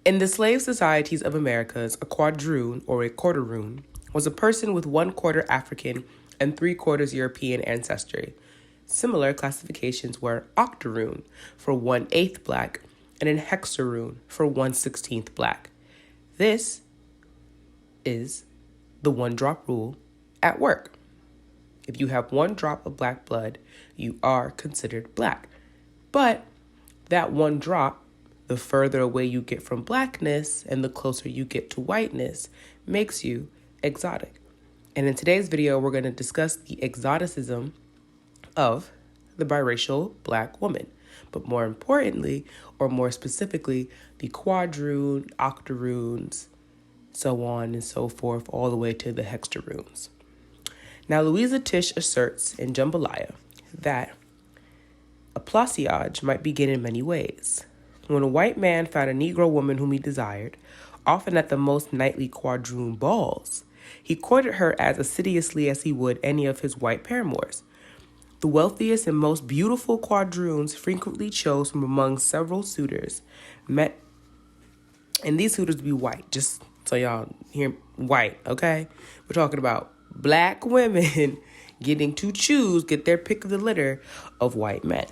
In the slave societies of Americas, a quadroon or a quarteroon was a person with 1/4 African and 3/4 European ancestry. Similar classifications were octoroon for 1/8 black and an hexaroon for 1/16 black. This is the 1-drop rule at work. If you have 1 drop of black blood, you are considered black. But that 1 drop, the further away you get from blackness and the closer you get to whiteness, makes you exotic. And in today's video, we're going to discuss the exoticism of the biracial black woman. But more importantly, or more specifically, the quadroon, octoroons, so on and so forth, all the way to the hexaroons. Now, Louisa Tish asserts in Jambalaya that a plasiage might begin in many ways. When a white man found a Negro woman whom he desired, often at the most nightly quadroon balls, he courted her as assiduously as he would any of his white paramours. The wealthiest and most beautiful quadroons frequently chose from among several suitors, and these suitors would be white, just so y'all hear, white, okay? We're talking about black women getting to get their pick of the litter of white men.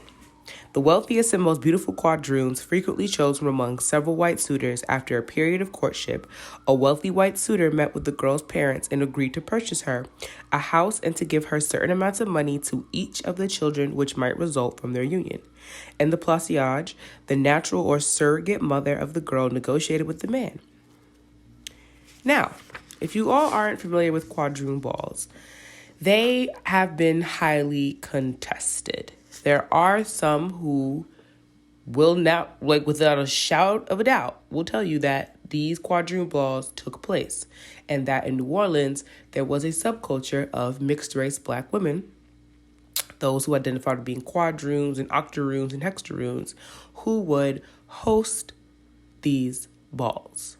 The wealthiest and most beautiful quadroons frequently chose from among several white suitors. After a period of courtship, a wealthy white suitor met with the girl's parents and agreed to purchase her a house and to give her certain amounts of money to each of the children which might result from their union. In the plasiage, the natural or surrogate mother of the girl negotiated with the man. Now, if you all aren't familiar with quadroon balls, they have been highly contested. There are some who will not, without a shout of a doubt, will tell you that these quadroon balls took place and that in New Orleans, there was a subculture of mixed race black women, those who identified as being quadroons and octoroons and hexaroons, who would host these balls.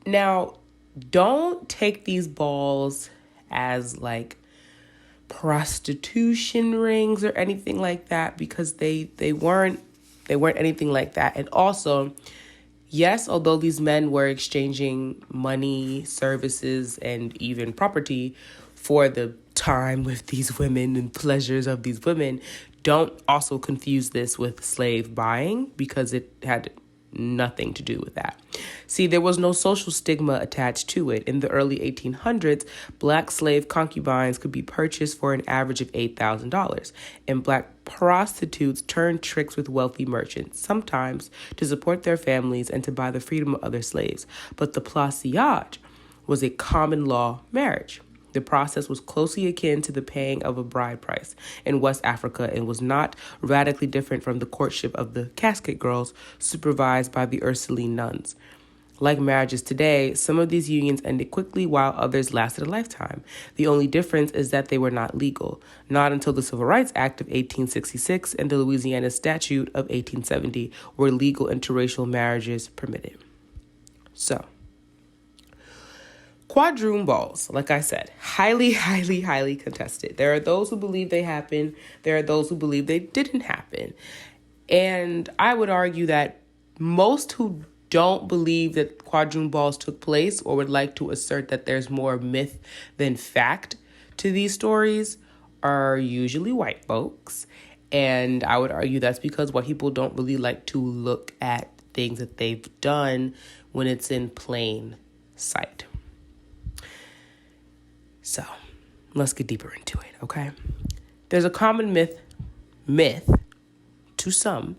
Now, don't take these balls as prostitution rings or anything like that, because they weren't anything like that. And also, yes, although these men were exchanging money, services, and even property for the time with these women and pleasures of these women, don't also confuse this with slave buying, because it had nothing to do with that. See, there was no social stigma attached to it. In the early 1800s, black slave concubines could be purchased for an average of $8,000, and black prostitutes turned tricks with wealthy merchants, sometimes to support their families and to buy the freedom of other slaves. But the plasiage was a common law marriage. The process was closely akin to the paying of a bride price in West Africa and was not radically different from the courtship of the casket girls supervised by the Ursuline nuns. Like marriages today, some of these unions ended quickly while others lasted a lifetime. The only difference is that they were not legal. Not until the Civil Rights Act of 1866 and the Louisiana Statute of 1870 were legal interracial marriages permitted. So, quadroon balls, like I said, highly, highly, highly contested. There are those who believe they happened. There are those who believe they didn't happen. And I would argue that most who don't believe that quadroon balls took place or would like to assert that there's more myth than fact to these stories are usually white folks. And I would argue that's because white people don't really like to look at things that they've done when it's in plain sight. So, let's get deeper into it, okay? There's a common myth to some,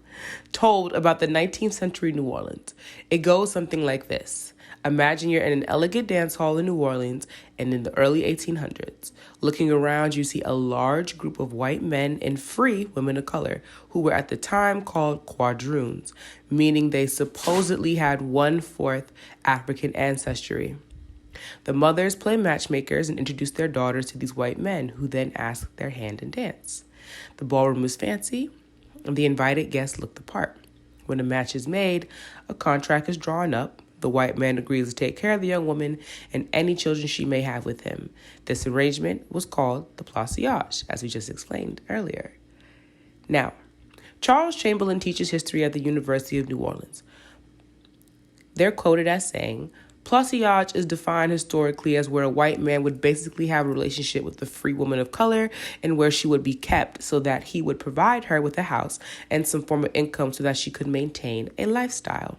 told about the 19th century New Orleans. It goes something like this. Imagine you're in an elegant dance hall in New Orleans and in the early 1800s. Looking around, you see a large group of white men and free women of color who were at the time called quadroons, meaning they supposedly had 1/4 African ancestry. The mothers play matchmakers and introduce their daughters to these white men, who then ask their hand and dance. The ballroom is fancy, and the invited guests look the part. When a match is made, a contract is drawn up. The white man agrees to take care of the young woman and any children she may have with him. This arrangement was called the plasiage, as we just explained earlier. Now, Charles Chamberlain teaches history at the University of New Orleans. They're quoted as saying, "Plossiage is defined historically as where a white man would basically have a relationship with a free woman of color and where she would be kept so that he would provide her with a house and some form of income so that she could maintain a lifestyle."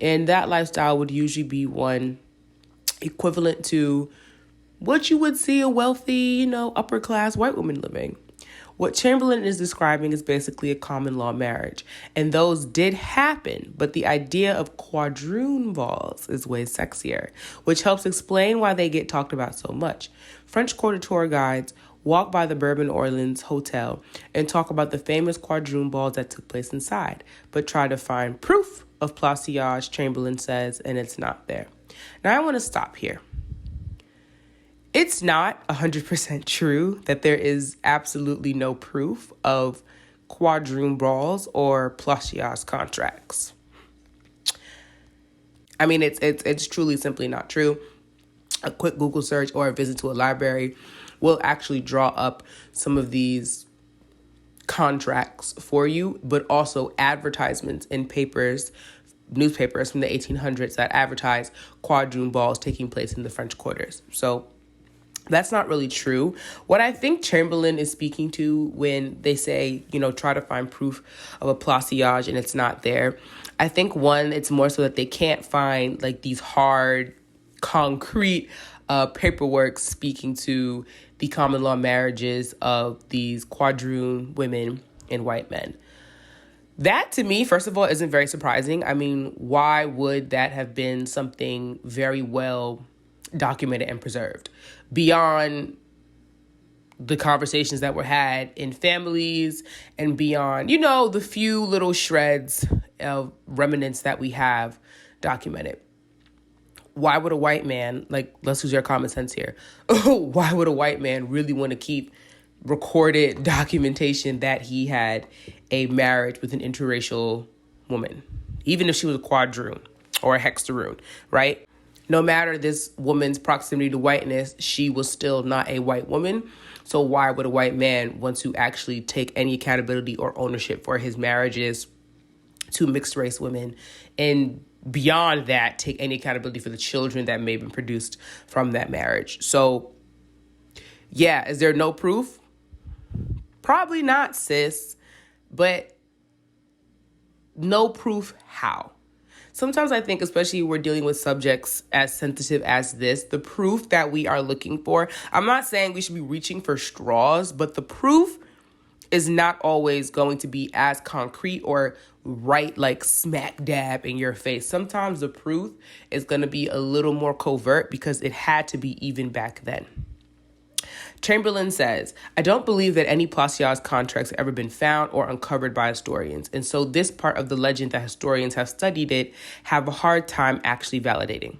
And that lifestyle would usually be one equivalent to what you would see a wealthy, upper class white woman living. What Chamberlain is describing is basically a common law marriage, and those did happen, but the idea of quadroon balls is way sexier, which helps explain why they get talked about so much. French quarter tour guides walk by the Bourbon Orleans Hotel and talk about the famous quadroon balls that took place inside, but try to find proof of plossiage, Chamberlain says, and it's not there. Now, I want to stop here. It's not 100% true that there is absolutely no proof of quadroon balls or plossiage contracts. I mean, it's truly simply not true. A quick Google search or a visit to a library will actually draw up some of these contracts for you, but also advertisements in newspapers from the 1800s that advertise quadroon balls taking place in the French quarters. So that's not really true. What I think Chamberlain is speaking to when they say, try to find proof of a plossiage and it's not there. I think one, it's more so that they can't find like these hard, concrete paperwork speaking to the common law marriages of these quadroon women and white men. That, to me, first of all, isn't very surprising. I mean, why would that have been something very well documented and preserved beyond the conversations that were had in families and beyond, the few little shreds of remnants that we have documented? Why would a white man, let's use your common sense here. Why would a white man really want to keep recorded documentation that he had a marriage with an interracial woman, even if she was a quadroon or a hexaroon, right? No matter this woman's proximity to whiteness, she was still not a white woman. So why would a white man want to actually take any accountability or ownership for his marriages to mixed race women, and beyond that, take any accountability for the children that may have been produced from that marriage? So yeah, is there no proof? Probably not, sis, but no proof how? Sometimes I think, especially when we're dealing with subjects as sensitive as this, the proof that we are looking for, I'm not saying we should be reaching for straws, but the proof is not always going to be as concrete or right, like smack dab in your face. Sometimes the proof is going to be a little more covert because it had to be even back then. Chamberlain says, "I don't believe that any plossiage contracts have ever been found or uncovered by historians, and so this part of the legend that historians have studied it have a hard time actually validating."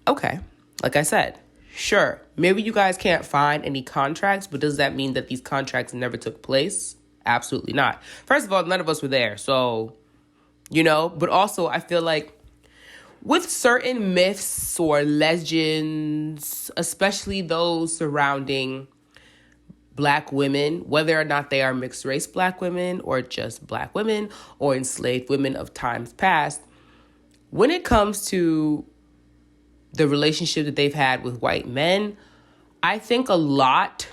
Okay, like I said, sure, maybe you guys can't find any contracts, but does that mean that these contracts never took place? Absolutely not. First of all, none of us were there, so, but also I feel like with certain myths or legends, especially those surrounding Black women, whether or not they are mixed race Black women or just Black women or enslaved women of times past, when it comes to the relationship that they've had with white men, I think a lot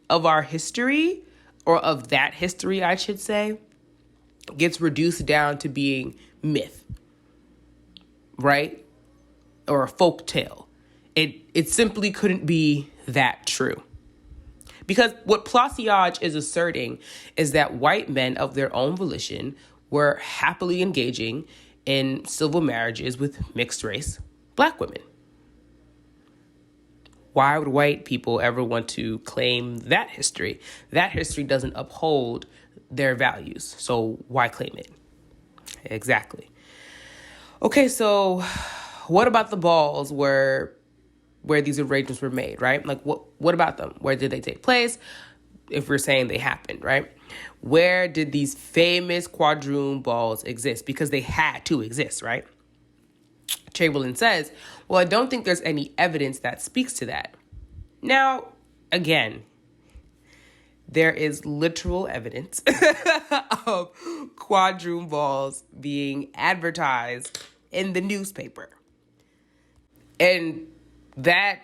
of our history, or of that history, I should say, gets reduced down to being myth. Right? Or a folk tale. It simply couldn't be that true. Because what plossiage is asserting is that white men of their own volition were happily engaging in civil marriages with mixed race Black women. Why would white people ever want to claim that history? That history doesn't uphold their values. So why claim it? Exactly. Okay, so what about the balls where these arrangements were made, right? Like, what about them? Where did they take place? If we're saying they happened, right? Where did these famous quadroon balls exist? Because they had to exist, right? Chamberlain says, "Well, I don't think there's any evidence that speaks to that." Now, again, there is literal evidence of quadroon balls being advertised in the newspaper. And that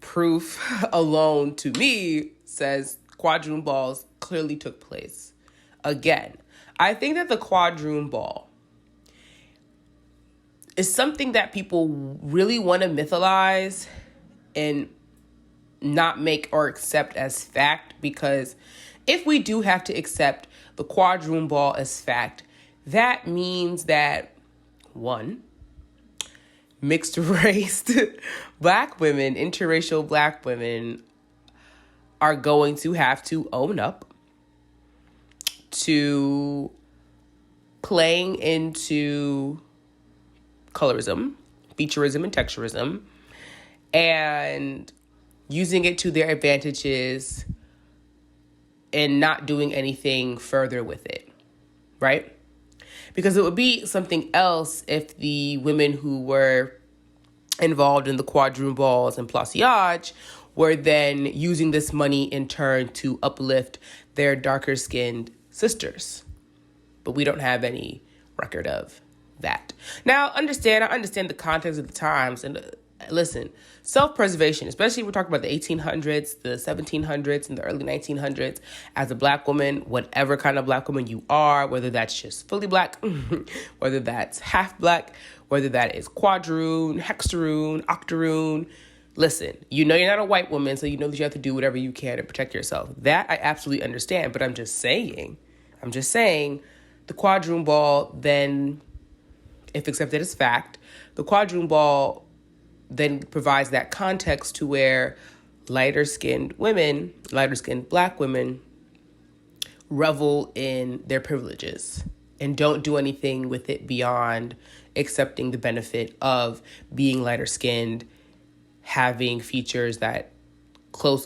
proof alone to me says Quadroon balls clearly took place. Again, I think that the Quadroon ball is something that people really want to mythologize and not make or accept as fact, because if we do have to accept the Quadroon ball as fact, that means that, one, mixed race black women, interracial black women are going to have to own up to playing into colorism, featureism, and texturism, and using it to their advantages and not doing anything further with it, right? Because it would be something else if the women who were involved in the Quadroon balls and plasiage were then using this money in turn to uplift their darker skinned sisters. But we don't have any record of that. Now, I understand the context of the times, and listen, self-preservation, especially if we're talking about the 1800s, the 1700s, and the early 1900s, as a black woman, whatever kind of black woman you are, whether that's just fully black, whether that's half black, whether that is quadroon, hexaroon, octoroon, listen, you know you're not a white woman, so you know that you have to do whatever you can to protect yourself. That I absolutely understand, but I'm just saying, the Quadroon ball then, if accepted as fact, the Quadroon ball then provides that context to where lighter-skinned black women revel in their privileges and don't do anything with it beyond accepting the benefit of being lighter-skinned, having features that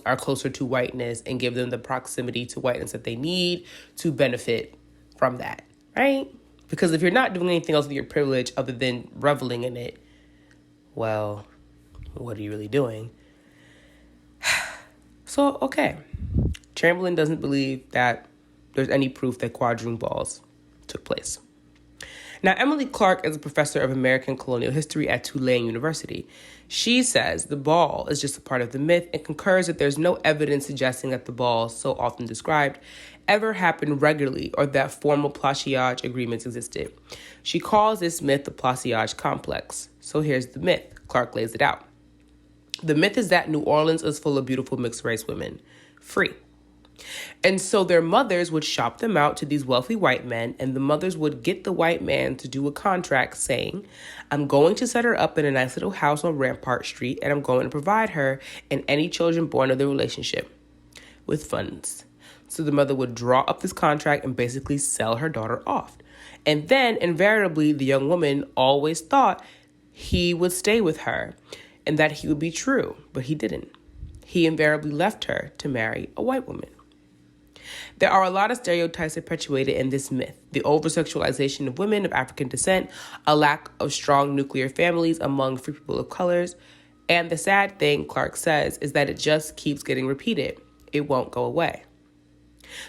are closer to whiteness and give them the proximity to whiteness that they need to benefit from that, right? Because if you're not doing anything else with your privilege other than reveling in it, well, what are you really doing? So, okay. Chamberlain doesn't believe that there's any proof that Quadroon balls took place. Now, Emily Clark is a professor of American colonial history at Tulane University. She says the ball is just a part of the myth and concurs that there's no evidence suggesting that the balls, so often described, ever happened regularly or that formal plasiage agreements existed. She calls this myth the plasiage complex. So here's the myth. Clark lays it out. The myth is that New Orleans is full of beautiful mixed-race women. Free. And so their mothers would shop them out to these wealthy white men, and the mothers would get the white man to do a contract saying, I'm going to set her up in a nice little house on Rampart Street, and I'm going to provide her and any children born of the relationship with funds. So the mother would draw up this contract and basically sell her daughter off. And then, invariably, the young woman always thought he would stay with her and that he would be true, but he didn't. He invariably left her to marry a white woman. There are a lot of stereotypes perpetuated in this myth. The over-sexualization of women of African descent, a lack of strong nuclear families among free people of colors, and the sad thing, Clark says, is that it just keeps getting repeated. It won't go away.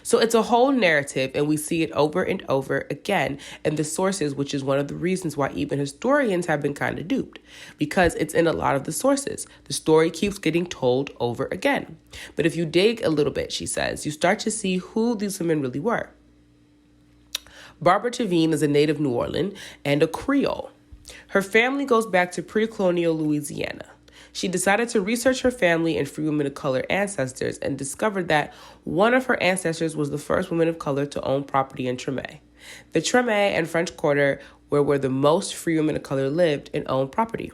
So it's a whole narrative, and we see it over and over again in the sources, which is one of the reasons why even historians have been kind of duped, because it's in a lot of the sources. The story keeps getting told over again. But if you dig a little bit, she says, you start to see who these women really were. Barbara Trevine is a native New Orleans and a Creole. Her family goes back to pre-colonial Louisiana. She decided to research her family and free women of color ancestors and discovered that one of her ancestors was the first woman of color to own property in Treme. The Treme and French Quarter were where the most free women of color lived and owned property.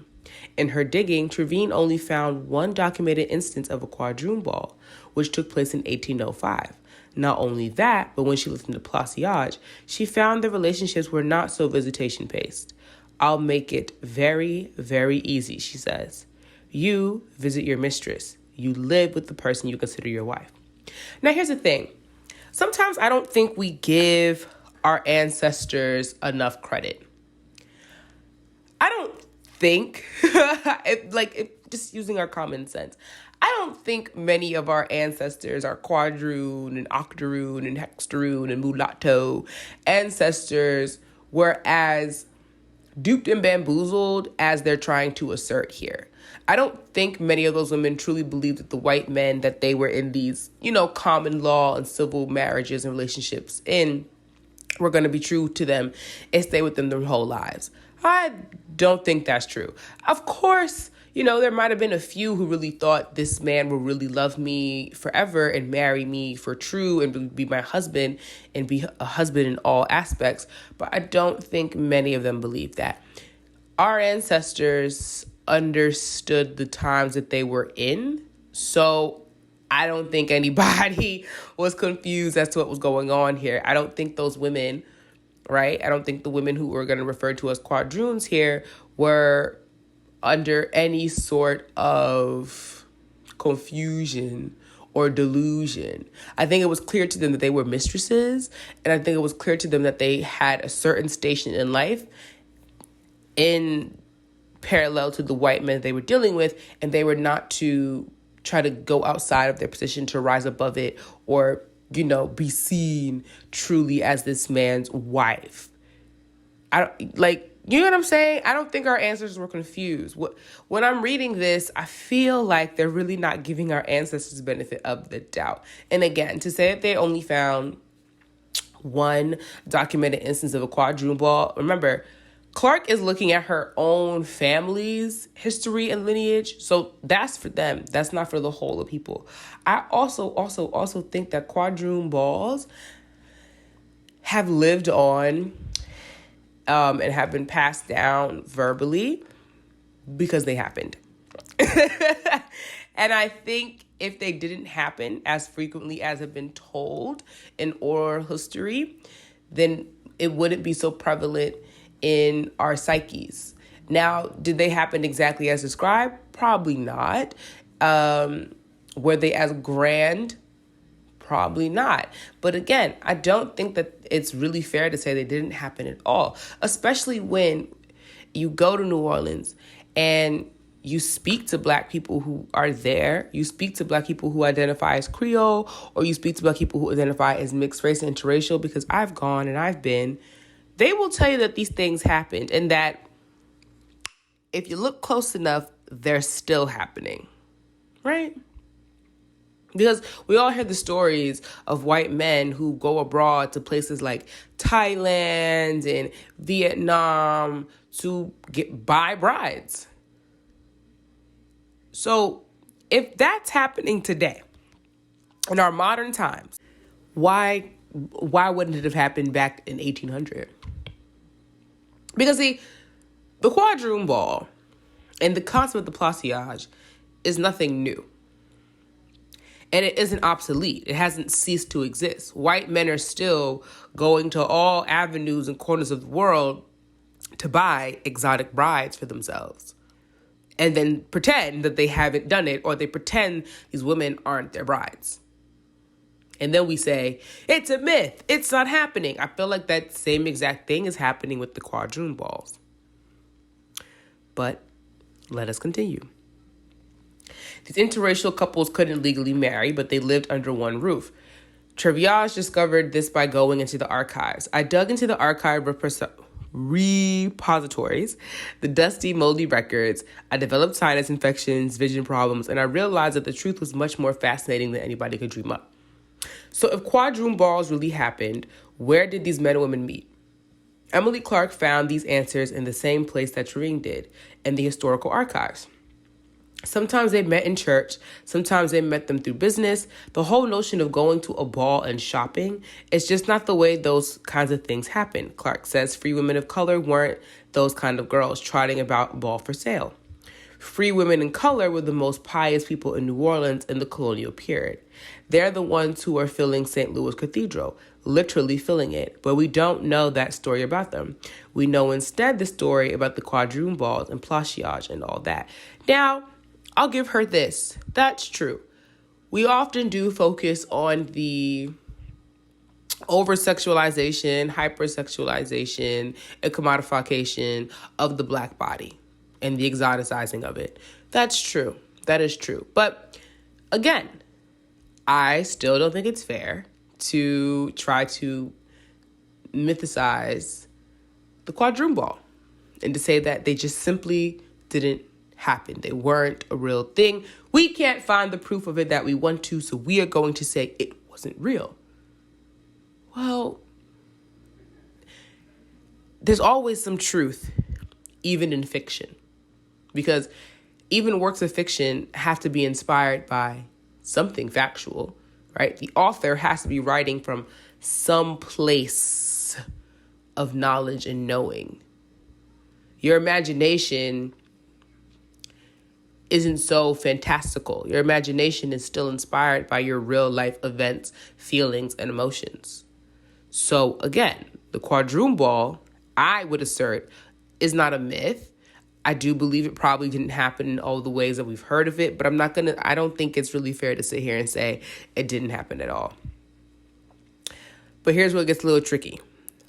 In her digging, Trevine only found one documented instance of a Quadroon ball, which took place in 1805. Not only that, but when she looked into plasiage, she found the relationships were not so visitation-based. I'll make it very, very easy, she says. You visit your mistress. You live with the person you consider your wife. Now, here's the thing. Sometimes I don't think we give our ancestors enough credit. I don't think, just using our common sense, I don't think many of our ancestors, our Quadroon and Octoroon and Hexaroon and Mulatto ancestors were as duped and bamboozled as they're trying to assert here. I don't think many of those women truly believed that the white men that they were in these, common law and civil marriages and relationships in were going to be true to them and stay with them their whole lives. I don't think that's true. Of course, there might have been a few who really thought this man will really love me forever and marry me for true and be my husband and be a husband in all aspects. But I don't think many of them believe that. Our ancestors understood the times that they were in. So I don't think anybody was confused as to what was going on here. I don't think those women, right? I don't think the women who were going to refer to as quadroons here were under any sort of confusion or delusion. I think it was clear to them that they were mistresses, and I think it was clear to them that they had a certain station in life in parallel to the white men they were dealing with, and they were not to try to go outside of their position to rise above it or, be seen truly as this man's wife. You know what I'm saying? I don't think our ancestors were confused. When I'm reading this, I feel like they're really not giving our ancestors the benefit of the doubt. And again, to say that they only found one documented instance of a quadroon ball, remember, Clark is looking at her own family's history and lineage. So that's for them. That's not for the whole of people. I also think that quadroon balls have lived on and have been passed down verbally because they happened. And I think if they didn't happen as frequently as have been told in oral history, then it wouldn't be so prevalent in our psyches. Now, did they happen exactly as described? Probably not. Were they as grand? Probably not. But again, I don't think that it's really fair to say they didn't happen at all, especially when you go to New Orleans and you speak to Black people who are there. You speak to Black people who identify as Creole, or you speak to Black people who identify as mixed race and interracial, because I've gone and I've been. They will tell you that these things happened and that if you look close enough, they're still happening, right? Because we all hear the stories of white men who go abroad to places like Thailand and Vietnam to buy brides. So if that's happening today, in our modern times, why wouldn't it have happened back in 1800? Because the quadroon ball and the concept of the placage is nothing new. And it isn't obsolete. It hasn't ceased to exist. White men are still going to all avenues and corners of the world to buy exotic brides for themselves. And then pretend that they haven't done it, or they pretend these women aren't their brides. And then we say, it's a myth. It's not happening. I feel like that same exact thing is happening with the quadroon balls. But let us continue. These interracial couples couldn't legally marry, but they lived under one roof. Treviage discovered this by going into the archives. I dug into the archive repositories, the dusty, moldy records. I developed sinus infections, vision problems, and I realized that the truth was much more fascinating than anybody could dream up. So if quadroon balls really happened, where did these men and women meet? Emily Clark found these answers in the same place that Turing did, in the historical archives. Sometimes they met in church, sometimes they met them through business. The whole notion of going to a ball and shopping is just not the way those kinds of things happen. Clark says free women of color weren't those kind of girls trotting about a ball for sale. Free women in color were the most pious people in New Orleans in the colonial period. They're the ones who are filling St. Louis Cathedral, literally filling it, but we don't know that story about them. We know instead the story about the quadroon balls and placage and all that. Now, I'll give her this. That's true. We often do focus on the over-sexualization, hypersexualization, and commodification of the Black body and the exoticizing of it. That's true. That is true. But again, I still don't think it's fair to try to mythicize the quadroon ball. and to say that they just simply didn't happen. They weren't a real thing. We can't find the proof of it that we want to, so we are going to say it wasn't real. Well, there's always some truth, even in fiction, because even works of fiction have to be inspired by something factual, right? The author has to be writing from some place of knowledge and knowing. Your imagination isn't so fantastical. Your imagination is still inspired by your real life events, feelings, and emotions. So again, the Quadroon ball, I would assert, is not a myth. I do believe it probably didn't happen in all the ways that we've heard of it, but I don't think it's really fair to sit here and say it didn't happen at all. But here's where it gets a little tricky.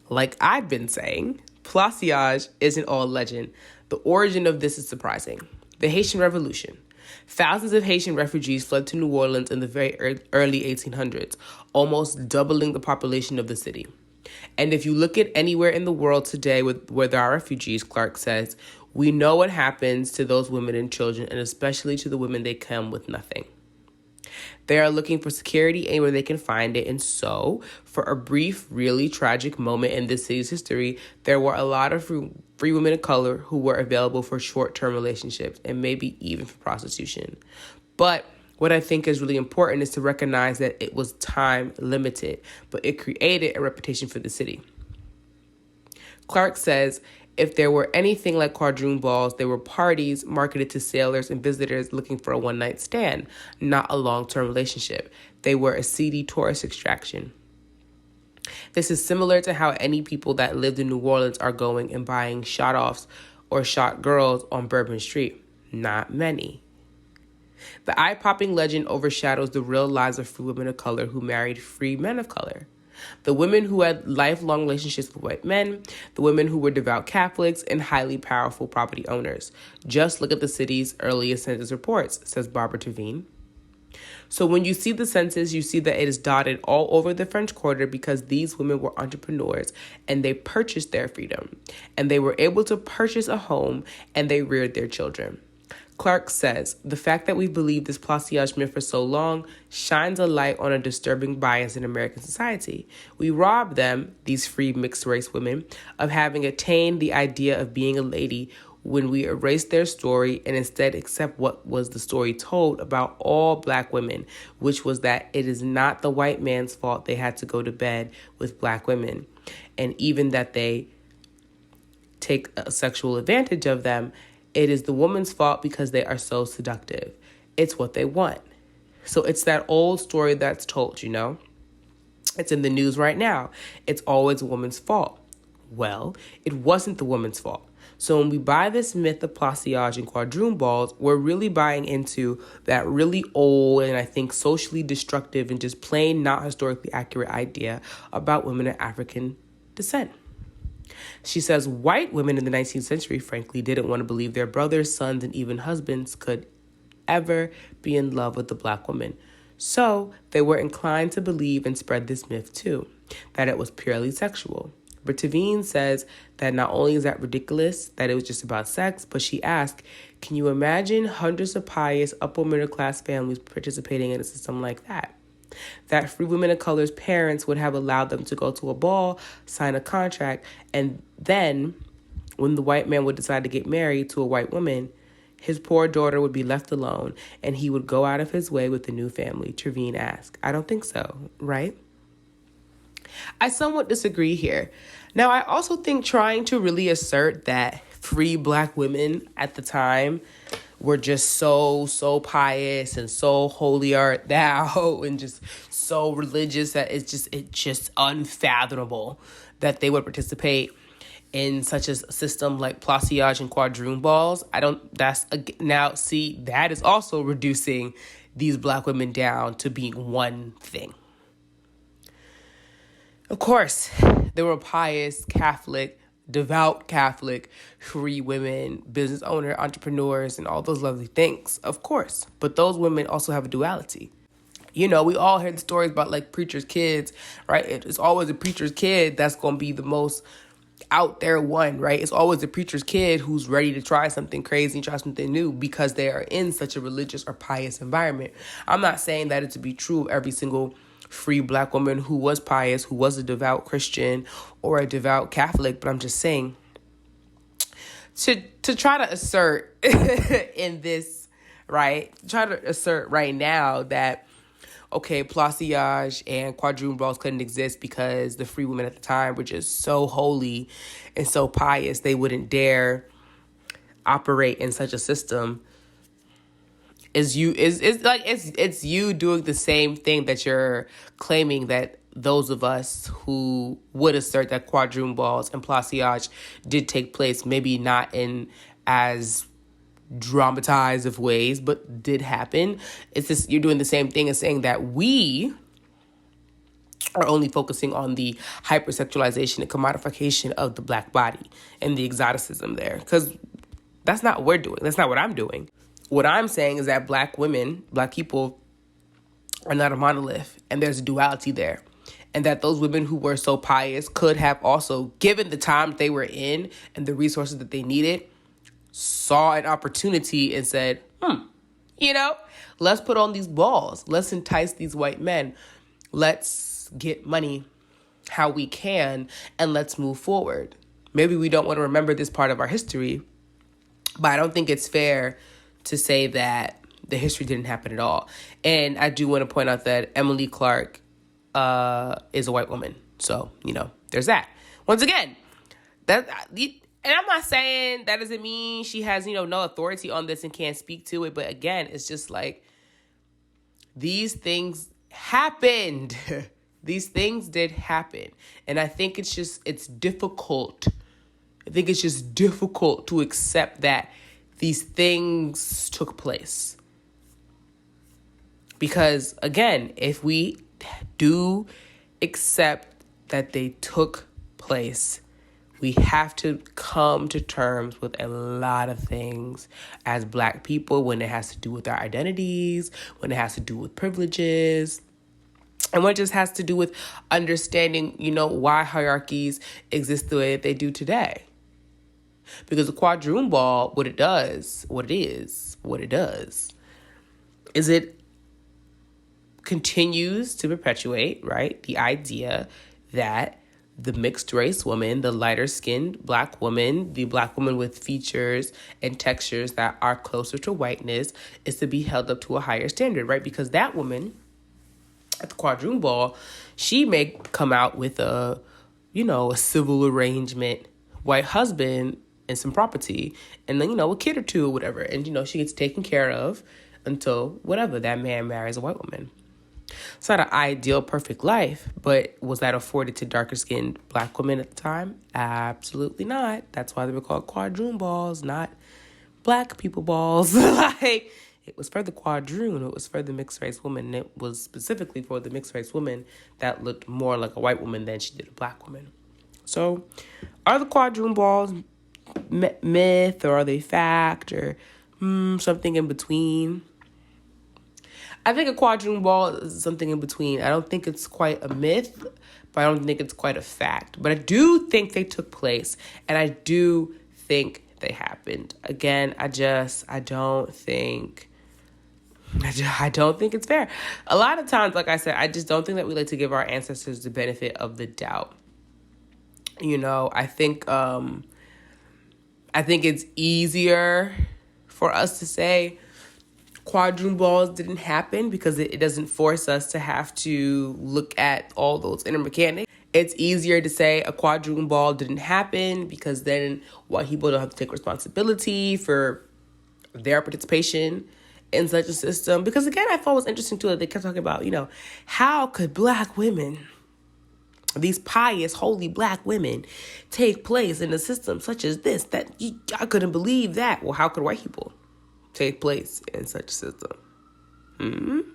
Like I've been saying, Placage isn't all legend. The origin of this is surprising. The Haitian Revolution. Thousands of Haitian refugees fled to New Orleans in the very early 1800s, almost doubling the population of the city. And if you look at anywhere in the world today where there are refugees, Clark says, we know what happens to those women and children, and especially to the women they come with nothing. They are looking for security anywhere they can find it. And so, for a brief, really tragic moment in this city's history, there were a lot of free women of color who were available for short-term relationships and maybe even for prostitution. But what I think is really important is to recognize that it was time limited, but it created a reputation for the city. Clark says, if there were anything like Quadroon balls, they were parties marketed to sailors and visitors looking for a one-night stand, not a long-term relationship. They were a seedy tourist extraction. This is similar to how any people that lived in New Orleans are going and buying shot-offs or shot girls on Bourbon Street. Not many. The eye-popping legend overshadows the real lives of free women of color who married free men of color. The women who had lifelong relationships with white men, the women who were devout Catholics, and highly powerful property owners. Just look at the city's earliest census reports, says Barbara Tavine. So when you see the census, you see that it is dotted all over the French Quarter because these women were entrepreneurs and they purchased their freedom. And they were able to purchase a home and they reared their children. Clark says, the fact that we've believed this Placage myth for so long shines a light on a disturbing bias in American society. We rob them, these free mixed-race women, of having attained the idea of being a lady when we erase their story and instead accept what was the story told about all Black women, which was that it is not the white man's fault they had to go to bed with Black women, and even that they take a sexual advantage of them. It is the woman's fault because they are so seductive. It's what they want. So it's that old story that's told, you know? It's in the news right now. It's always a woman's fault. Well, it wasn't the woman's fault. So when we buy this myth of Placage and Quadroon balls, we're really buying into that really old and I think socially destructive and just plain not historically accurate idea about women of African descent. She says white women in the 19th century, frankly, didn't want to believe their brothers, sons, and even husbands could ever be in love with a Black woman. So they were inclined to believe and spread this myth too, that it was purely sexual. But Tavine says that not only is that ridiculous, that it was just about sex, but she asked, can you imagine hundreds of pious upper middle class families participating in a system like that? That free women of color's parents would have allowed them to go to a ball, sign a contract, and then when the white man would decide to get married to a white woman, his poor daughter would be left alone and he would go out of his way with the new family, Tavine asked. I don't think so, right? I somewhat disagree here. Now, I also think trying to really assert that free Black women at the time were just so pious and so holy art thou and just so religious that it's just unfathomable that they would participate in such a system like Placage and Quadroon balls. That is also reducing these Black women down to being one thing. Of course, there were pious Catholic, devout Catholic, free women, business owner, entrepreneurs, and all those lovely things, of course. But those women also have a duality. You know, we all heard the stories about like preacher's kids, right? It's always a preacher's kid that's going to be the most out there one, right? It's always the preacher's kid who's ready to try something crazy, try something new because they are in such a religious or pious environment. I'm not saying that it to be true of every single free Black woman who was pious, who was a devout Christian or a devout Catholic, but I'm just saying to try to assert in this, right? Try to assert right now that, okay, Plasiage and Quadroon balls couldn't exist because the free women at the time were just so holy and so pious they wouldn't dare operate in such a system. It's you doing the same thing that you're claiming that those of us who would assert that Quadroon balls and Plasiage did take place, maybe not in as dramatized of ways, but did happen. It's just you're doing the same thing as saying that we are only focusing on the hypersexualization and commodification of the Black body and the exoticism there, because that's not what we're doing. That's not what I'm doing. What I'm saying is that Black women, Black people are not a monolith, and there's a duality there. And that those women who were so pious could have also, given the time they were in and the resources that they needed, saw an opportunity and said, let's put on these balls. Let's entice these white men. Let's get money how we can, and let's move forward. Maybe we don't want to remember this part of our history, but I don't think it's fair to say that the history didn't happen at all. And I do want to point out that Emily Clark is a white woman. So, there's that. Once again, and I'm not saying that doesn't mean she has, no authority on this and can't speak to it. But again, it's just like these things happened. These things did happen. And I think it's difficult. I think it's just difficult to accept that these things took place. Because again, if we do accept that they took place, we have to come to terms with a lot of things as Black people when it has to do with our identities, when it has to do with privileges, and when it just has to do with understanding, why hierarchies exist the way that they do today. Because the Quadroon ball, what it does is it continues to perpetuate, right, the idea that the mixed race woman, the lighter skinned Black woman, the Black woman with features and textures that are closer to whiteness is to be held up to a higher standard, right? Because that woman at the Quadroon ball, she may come out with a civil arrangement, white husband and some property, and then, a kid or two or whatever. And, she gets taken care of until whatever, that man marries a white woman. It's not an ideal, perfect life, but was that afforded to darker-skinned Black women at the time? Absolutely not. That's why they were called Quadroon balls, not Black people balls. It was for the Quadroon. It was for the mixed-race woman. It was specifically for the mixed-race woman that looked more like a white woman than she did a Black woman. So, are the Quadroon balls myth, or are they fact, or something in between? I think a Quadroon ball is something in between. I don't think it's quite a myth, but I don't think it's quite a fact. But I do think they took place, and I do think they happened. Again, I don't think it's fair. A lot of times, like I said, I just don't think that we like to give our ancestors the benefit of the doubt. I think it's easier for us to say Quadroon balls didn't happen because it doesn't force us to have to look at all those inner mechanics. It's easier to say a Quadroon ball didn't happen because then white people don't have to take responsibility for their participation in such a system. Because again, I thought it was interesting too that they kept talking about, how could Black women, these pious, holy Black women, take place in a system such as this? I couldn't believe that. Well, how could white people take place in such a system?